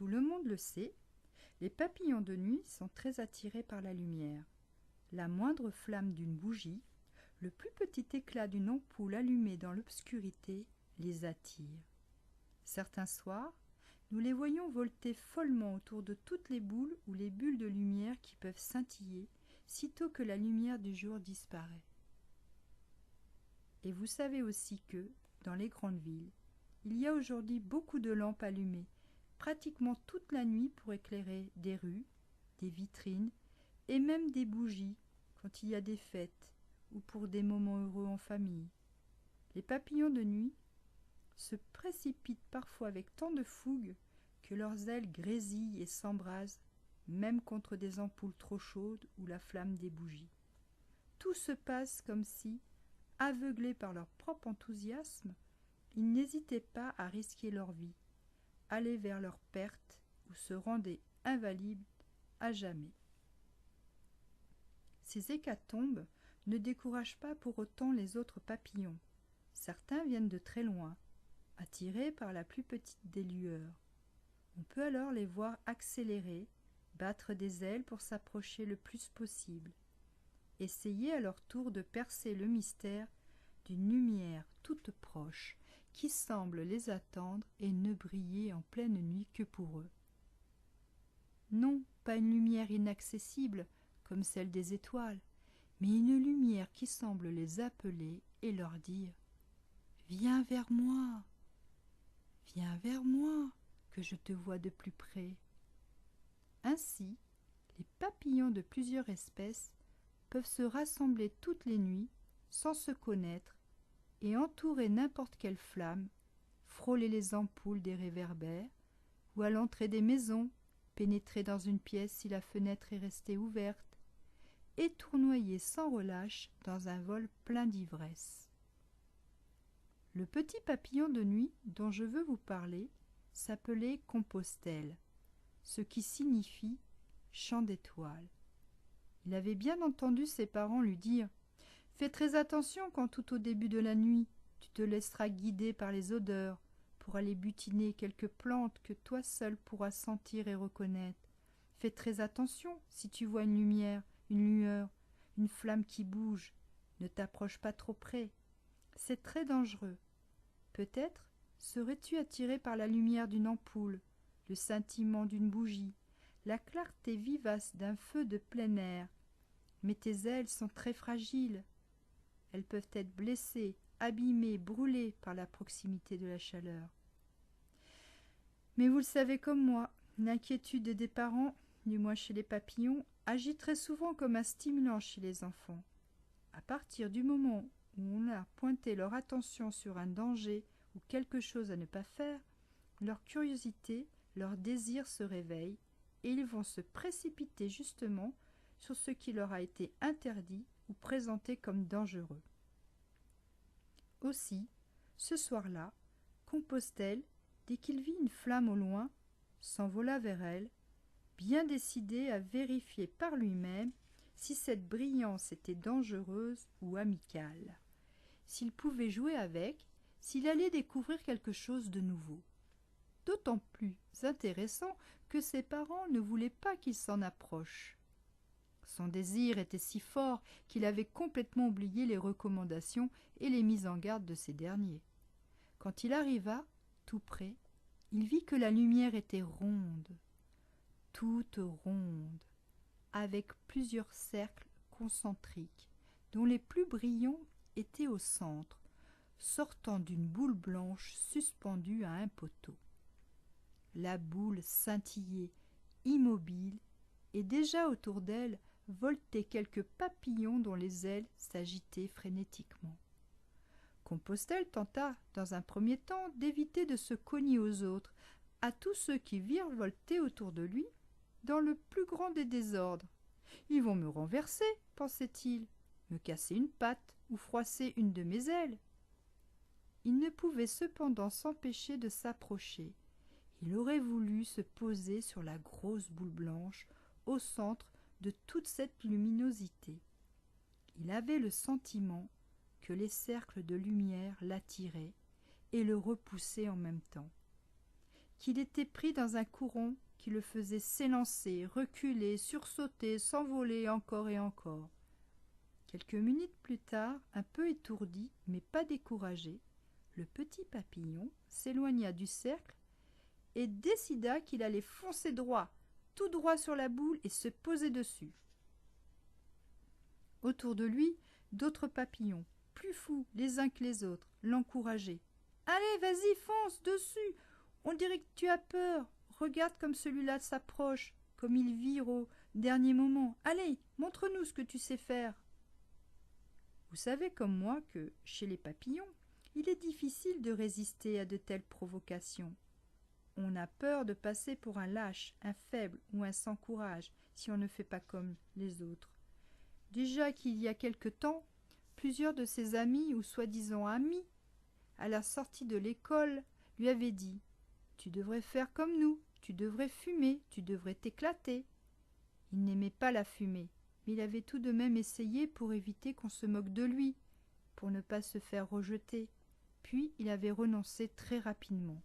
Tout le monde le sait, les papillons de nuit sont très attirés par la lumière. La moindre flamme d'une bougie, le plus petit éclat d'une ampoule allumée dans l'obscurité les attire. Certains soirs, nous les voyons volter follement autour de toutes les boules ou les bulles de lumière qui peuvent scintiller sitôt que la lumière du jour disparaît. Et vous savez aussi que, dans les grandes villes, il y a aujourd'hui beaucoup de lampes allumées, pratiquement toute la nuit pour éclairer des rues, des vitrines et même des bougies quand il y a des fêtes ou pour des moments heureux en famille. Les papillons de nuit se précipitent parfois avec tant de fougue que leurs ailes grésillent et s'embrasent, même contre des ampoules trop chaudes ou la flamme des bougies. Tout se passe comme si, aveuglés par leur propre enthousiasme, ils n'hésitaient pas à risquer leur vie, aller vers leur perte ou se rendaient invalides à jamais. Ces hécatombes ne découragent pas pour autant les autres papillons. Certains viennent de très loin, attirés par la plus petite des lueurs. On peut alors les voir accélérer, battre des ailes pour s'approcher le plus possible, essayer à leur tour de percer le mystère d'une lumière toute proche qui semble les attendre et ne briller en pleine nuit que pour eux. Non, pas une lumière inaccessible comme celle des étoiles, mais une lumière qui semble les appeler et leur dire « Viens vers moi, que je te vois de plus près. » Ainsi, les papillons de plusieurs espèces peuvent se rassembler toutes les nuits sans se connaître et entourer n'importe quelle flamme, frôler les ampoules des réverbères ou à l'entrée des maisons, pénétrer dans une pièce si la fenêtre est restée ouverte et tournoyer sans relâche dans un vol plein d'ivresse. Le petit papillon de nuit dont je veux vous parler s'appelait Compostelle, ce qui signifie chant d'étoiles. Il avait bien entendu ses parents lui dire « Fais très attention quand tout au début de la nuit, tu te laisseras guider par les odeurs pour aller butiner quelques plantes que toi seul pourras sentir et reconnaître. Fais très attention si tu vois une lumière, une lueur, une flamme qui bouge. Ne t'approche pas trop près. C'est très dangereux. Peut-être serais-tu attiré par la lumière d'une ampoule, le scintillement d'une bougie, la clarté vivace d'un feu de plein air. Mais tes ailes sont très fragiles. Elles peuvent être blessées, abîmées, brûlées par la proximité de la chaleur. Mais vous le savez comme moi, l'inquiétude des parents, du moins chez les papillons, agit très souvent comme un stimulant chez les enfants. À partir du moment où on a pointé leur attention sur un danger ou quelque chose à ne pas faire, leur curiosité, leur désir se réveillent et ils vont se précipiter justement sur ce qui leur a été interdit ou présenté comme dangereux. Aussi, ce soir-là, Compostelle, dès qu'il vit une flamme au loin, s'envola vers elle, bien décidé à vérifier par lui-même si cette brillance était dangereuse ou amicale, s'il pouvait jouer avec, s'il allait découvrir quelque chose de nouveau. D'autant plus intéressant que ses parents ne voulaient pas qu'il s'en approche. Son désir était si fort qu'il avait complètement oublié les recommandations et les mises en garde de ces derniers. Quand il arriva, tout près, il vit que la lumière était ronde, toute ronde, avec plusieurs cercles concentriques, dont les plus brillants étaient au centre, sortant d'une boule blanche suspendue à un poteau. La boule scintillait, immobile, et déjà autour d'elle voltaient quelques papillons dont les ailes s'agitaient frénétiquement. Compostelle tenta, dans un premier temps, d'éviter de se cogner aux autres, à tous ceux qui virevoltaient autour de lui, dans le plus grand des désordres. « Ils vont me renverser, pensait-il, me casser une patte ou froisser une de mes ailes. » Il ne pouvait cependant s'empêcher de s'approcher. Il aurait voulu se poser sur la grosse boule blanche, au centre de toute cette luminosité. Il avait le sentiment que les cercles de lumière l'attiraient et le repoussaient en même temps. qu'il était pris dans un courant qui le faisait s'élancer, reculer, sursauter, s'envoler encore et encore. Quelques minutes plus tard, un peu étourdi, mais pas découragé, le petit papillon s'éloigna du cercle et décida qu'il allait foncer droit, tout droit sur la boule et se poser dessus. Autour de lui, d'autres papillons, plus fous les uns que les autres, l'encourageaient. « Allez, vas-y, fonce dessus! On dirait que tu as peur. Regarde comme celui-là s'approche, comme il vire au dernier moment. Allez, montre-nous ce que tu sais faire. » Vous savez comme moi que, chez les papillons, il est difficile de résister à de telles provocations. On a peur de passer pour un lâche, un faible ou un sans courage si on ne fait pas comme les autres. Déjà qu'il y a quelque temps, plusieurs de ses amis ou soi-disant amis, à la sortie de l'école, lui avaient dit « Tu devrais faire comme nous, tu devrais fumer, tu devrais t'éclater. » Il n'aimait pas la fumée, mais il avait tout de même essayé pour éviter qu'on se moque de lui, pour ne pas se faire rejeter. Puis il avait renoncé très rapidement.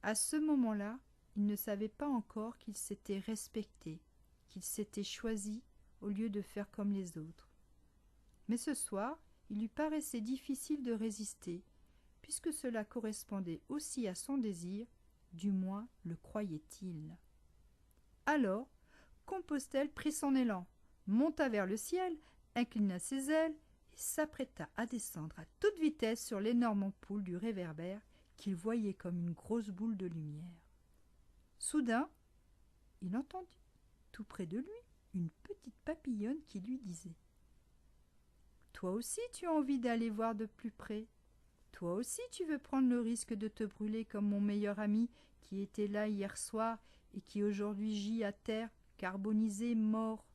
À ce moment-là, il ne savait pas encore qu'il s'était respecté, qu'il s'était choisi au lieu de faire comme les autres. Mais ce soir, il lui paraissait difficile de résister, puisque cela correspondait aussi à son désir, du moins le croyait-il. Alors, Compostelle prit son élan, monta vers le ciel, inclina ses ailes et s'apprêta à descendre à toute vitesse sur l'énorme ampoule du réverbère qu'il voyait comme une grosse boule de lumière. Soudain, il entendit, tout près de lui, une petite papillonne qui lui disait « Toi aussi tu as envie d'aller voir de plus près. Toi aussi tu veux prendre le risque de te brûler comme mon meilleur ami qui était là hier soir et qui aujourd'hui gît à terre, carbonisé, mort. »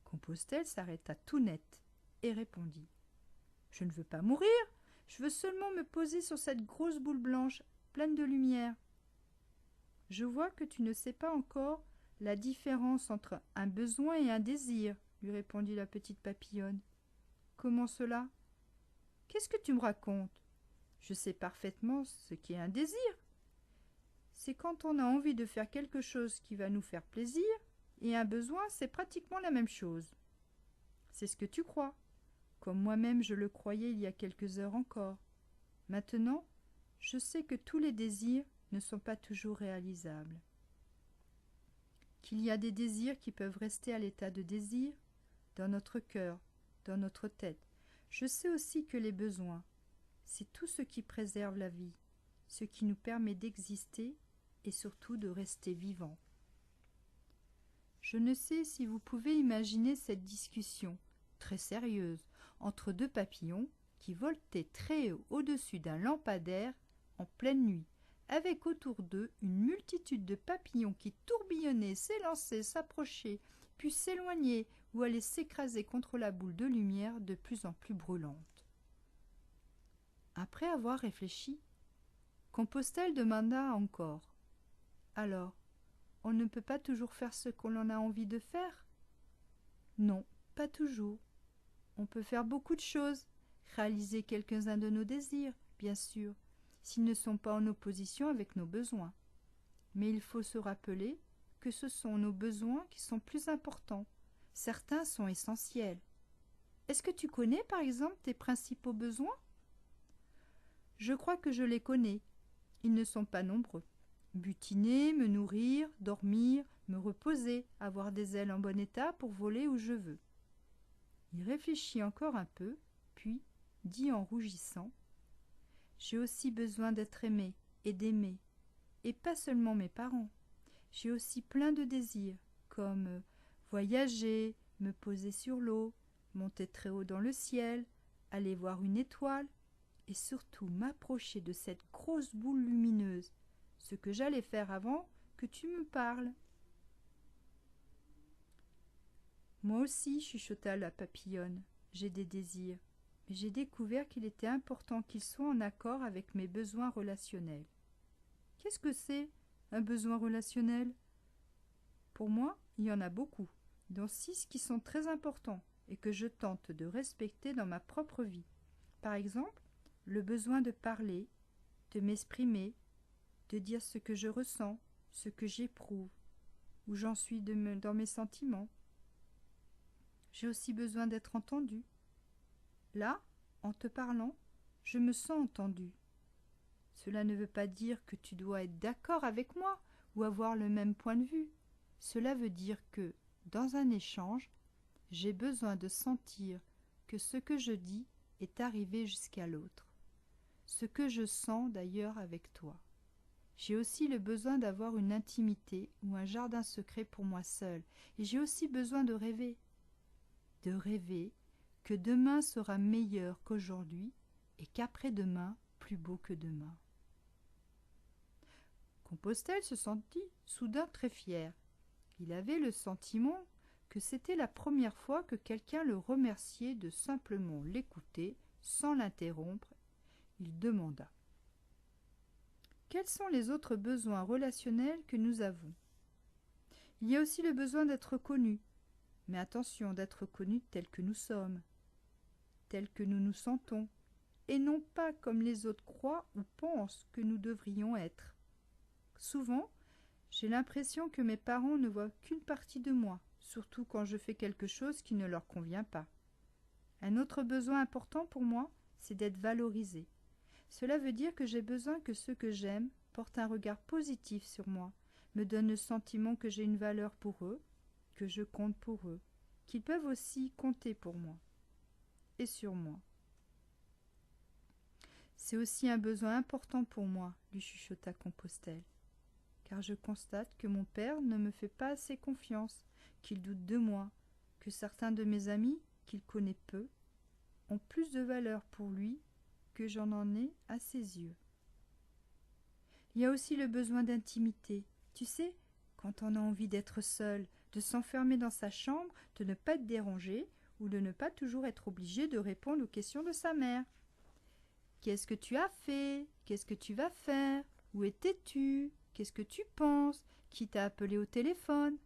Compostelle s'arrêta tout net et répondit « Je ne veux pas mourir, je veux seulement me poser sur cette grosse boule blanche, pleine de lumière. » « Je vois que tu ne sais pas encore la différence entre un besoin et un désir, » lui répondit la petite papillonne. « Comment cela ? Qu'est-ce que tu me racontes ? Je sais parfaitement ce qu'est un désir. C'est quand on a envie de faire quelque chose qui va nous faire plaisir, et un besoin, c'est pratiquement la même chose. C'est ce que tu crois, comme moi-même je le croyais il y a quelques heures encore. Maintenant, je sais que tous les désirs ne sont pas toujours réalisables. Qu'il y a des désirs qui peuvent rester à l'état de désir, dans notre cœur, dans notre tête. Je sais aussi que les besoins, c'est tout ce qui préserve la vie, ce qui nous permet d'exister et surtout de rester vivant. Je ne sais si vous pouvez imaginer cette discussion, très sérieuse, entre deux papillons qui voltaient très haut au-dessus d'un lampadaire en pleine nuit, avec autour d'eux une multitude de papillons qui tourbillonnaient, s'élançaient, s'approchaient, puis s'éloignaient ou allaient s'écraser contre la boule de lumière de plus en plus brûlante. Après avoir réfléchi, Compostelle demanda encore « Alors, on ne peut pas toujours faire ce qu'on en a envie de faire ? » « Non, pas toujours. On peut faire beaucoup de choses, réaliser quelques-uns de nos désirs, bien sûr, s'ils ne sont pas en opposition avec nos besoins. Mais il faut se rappeler que ce sont nos besoins qui sont plus importants. Certains sont essentiels. Est-ce que tu connais, par exemple, tes principaux besoins ? Je crois que je les connais. Ils ne sont pas nombreux. Butiner, me nourrir, dormir, me reposer, avoir des ailes en bon état pour voler où je veux. Il réfléchit encore un peu, puis dit en rougissant « J'ai aussi besoin d'être aimé et d'aimer, et pas seulement mes parents. J'ai aussi plein de désirs, comme voyager, me poser sur l'eau, monter très haut dans le ciel, aller voir une étoile, et surtout m'approcher de cette grosse boule lumineuse, ce que j'allais faire avant que tu me parles. » « Moi aussi, chuchota la papillonne, j'ai des désirs, mais j'ai découvert qu'il était important qu'ils soient en accord avec mes besoins relationnels. » « Qu'est-ce que c'est, un besoin relationnel ? » Pour moi, il y en a beaucoup, dont 6 qui sont très importants et que je tente de respecter dans ma propre vie. Par exemple, le besoin de parler, de m'exprimer, de dire ce que je ressens, ce que j'éprouve, où j'en suis dans mes sentiments. J'ai aussi besoin d'être entendue. Là, en te parlant, je me sens entendue. Cela ne veut pas dire que tu dois être d'accord avec moi ou avoir le même point de vue. Cela veut dire que, dans un échange, j'ai besoin de sentir que ce que je dis est arrivé jusqu'à l'autre. Ce que je sens d'ailleurs avec toi. J'ai aussi le besoin d'avoir une intimité ou un jardin secret pour moi seul. Et j'ai aussi besoin de rêver. De rêver que demain sera meilleur qu'aujourd'hui et qu'après-demain plus beau que demain. Compostelle se sentit soudain très fier. Il avait le sentiment que c'était la première fois que quelqu'un le remerciait de simplement l'écouter sans l'interrompre. Il demanda : quels sont les autres besoins relationnels que nous avons ? Il y a aussi le besoin d'être connu, mais attention d'être connu tel que nous sommes, tel que nous nous sentons, et non pas comme les autres croient ou pensent que nous devrions être. Souvent, j'ai l'impression que mes parents ne voient qu'une partie de moi, surtout quand je fais quelque chose qui ne leur convient pas. Un autre besoin important pour moi, c'est d'être valorisé. Cela veut dire que j'ai besoin que ceux que j'aime portent un regard positif sur moi, me donnent le sentiment que j'ai une valeur pour eux, que je compte pour eux, qu'ils peuvent aussi compter pour moi et sur moi. C'est aussi un besoin important pour moi, lui chuchota Compostelle, car je constate que mon père ne me fait pas assez confiance, qu'il doute de moi, que certains de mes amis, qu'il connaît peu, ont plus de valeur pour lui que j'en ai à ses yeux. Il y a aussi le besoin d'intimité. Tu sais, quand on a envie d'être seul, de s'enfermer dans sa chambre, de ne pas être dérangé ou de ne pas toujours être obligé de répondre aux questions de sa mère. Qu'est-ce que tu as fait ? Qu'est-ce que tu vas faire ? Où étais-tu ? Qu'est-ce que tu penses ? Qui t'a appelé au téléphone ?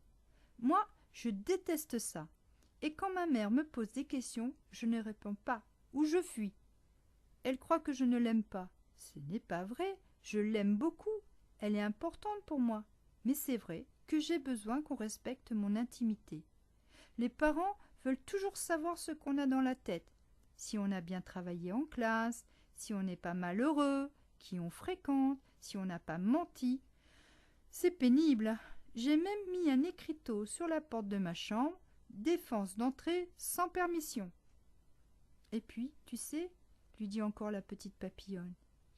Moi, je déteste ça. Et quand ma mère me pose des questions, je ne réponds pas ou je fuis. Elle croit que je ne l'aime pas. Ce n'est pas vrai, je l'aime beaucoup. Elle est importante pour moi. Mais c'est vrai que j'ai besoin qu'on respecte mon intimité. Les parents veulent toujours savoir ce qu'on a dans la tête. Si on a bien travaillé en classe, si on n'est pas malheureux, qui on fréquente, si on n'a pas menti. C'est pénible. J'ai même mis un écriteau sur la porte de ma chambre, défense d'entrée sans permission. Et puis, tu sais, lui dit encore la petite papillonne,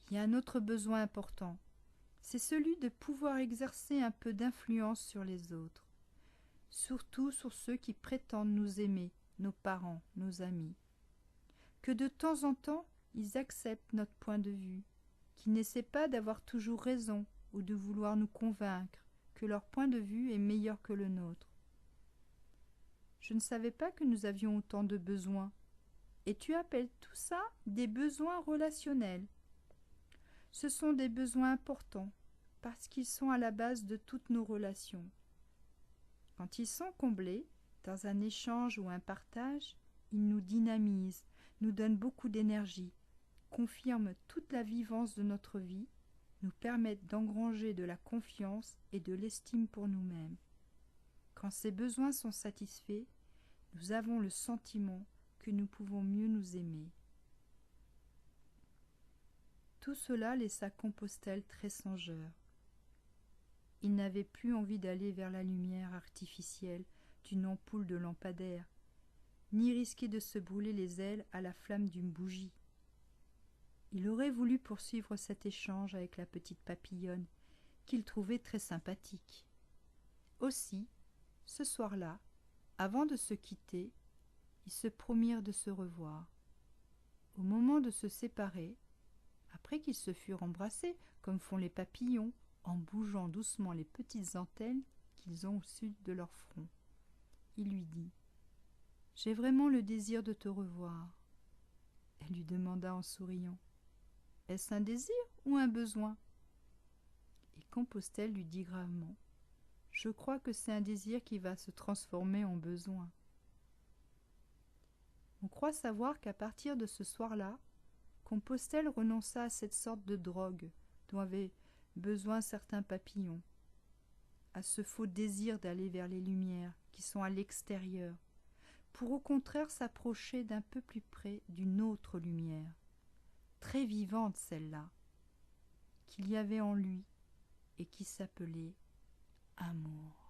il y a un autre besoin important. C'est celui de pouvoir exercer un peu d'influence sur les autres, surtout sur ceux qui prétendent nous aimer, nos parents, nos amis. Que de temps en temps, ils acceptent notre point de vue, qu'ils n'essaient pas d'avoir toujours raison ou de vouloir nous convaincre que leur point de vue est meilleur que le nôtre. Je ne savais pas que nous avions autant de besoins. Et tu appelles tout ça des besoins relationnels. Ce sont des besoins importants, parce qu'ils sont à la base de toutes nos relations. Quand ils sont comblés, dans un échange ou un partage, ils nous dynamisent, nous donnent beaucoup d'énergie, confirment toute la vivance de notre vie, nous permettent d'engranger de la confiance et de l'estime pour nous-mêmes. Quand ces besoins sont satisfaits, nous avons le sentiment que nous pouvons mieux nous aimer. Tout cela laissa Compostelle très songeur. Il n'avait plus envie d'aller vers la lumière artificielle d'une ampoule de lampadaire, ni risquer de se brûler les ailes à la flamme d'une bougie. Il aurait voulu poursuivre cet échange avec la petite papillonne, qu'il trouvait très sympathique. Aussi, ce soir-là, avant de se quitter, ils se promirent de se revoir. Au moment de se séparer, après qu'ils se furent embrassés, comme font les papillons, en bougeant doucement les petites antennes qu'ils ont au sud de leur front, il lui dit : « J'ai vraiment le désir de te revoir. » Elle lui demanda en souriant : « Est-ce un désir ou un besoin ?» Et Compostelle lui dit gravement : « Je crois que c'est un désir qui va se transformer en besoin. » On croit savoir qu'à partir de ce soir-là, Compostelle renonça à cette sorte de drogue dont avait besoin certains papillons, à ce faux désir d'aller vers les lumières qui sont à l'extérieur, pour au contraire s'approcher d'un peu plus près d'une autre lumière, très vivante celle-là, qu'il y avait en lui et qui s'appelait amour.